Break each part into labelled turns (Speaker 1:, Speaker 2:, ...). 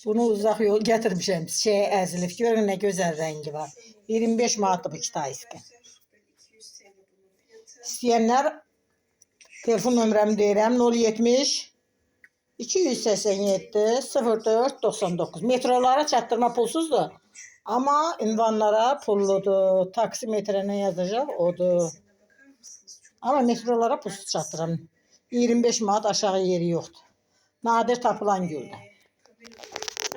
Speaker 1: Bunu uzaq yol gətirmişəm. Şey əzilib. Görün nə gözəl rəngi var. 25 manatdır bu 2 tayski. İstəyənlər telefon nömrəmi deyirəm 070 287 04 99. Metrolara çatdırma pulsuzdur. Amma ünvanlara pulludur. Taksimetrə nə yazacaq odur. Amma metrolara pulsuz çatdıram. 25 manat aşağı yeri yoxdur. Nadir tapılan güldür.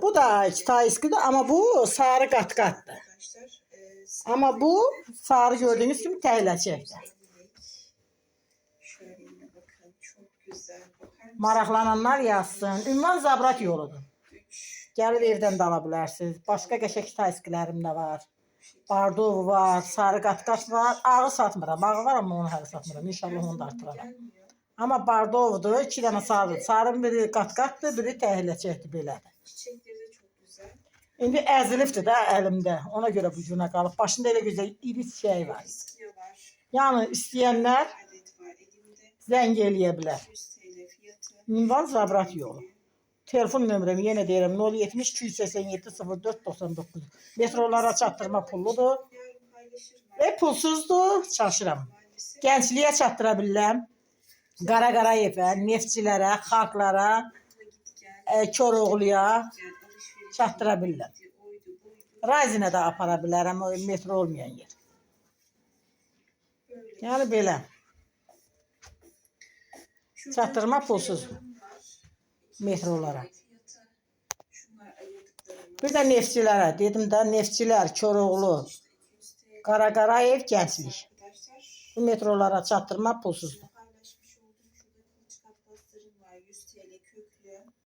Speaker 1: Bu da 2 tayskidir amma bu sarı qat-qatdır. Amma bu sarı gördüğünüz kimi təhləçəkdir. Maraqlananlar yazsın. Ünvan Zabrat yoludur. Gəlib evdən də ala bilərsiniz. Başqa qəşəng tayskilərim də var. Bardov var, sarı qat-qat var. Ağı satmıram. Ağı var amma onu hələ satmıram. İnşallah onu da artıraram. Amma bardovdur. 2 dənə sarıdır. Sarının biri qat-qatdır, biri təhləçəkdir belədir. İndi əzilibdir də əlimdə. Ona görə bu cürə qalıb. Başında elə gözəl iri çiçəyi var. Yəni istəyənlər zəng eləyə bilər. Ünvan Zabrat yolu. Telefon nömrəmi yenə deyirəm 070 287 04 99. Metrolara çatdırma pulludur. Pulsuzdur, çalışıram. Gəncliyə çatdıra bilirəm. Qaraqarayevə, neftçilərə, xalqlara, Koroğluya çatdıra bilirəm. Razinə də apara bilərəm, metro olmayan yer. Yəni belə. Çatdırma pulsuzdur. Metrolara. Bir də neftçilərə, dedim də neftçilər, Koroğlu, Qaraqarayev, Gənclik. Bu metrolara çatdırma pulsuzdur.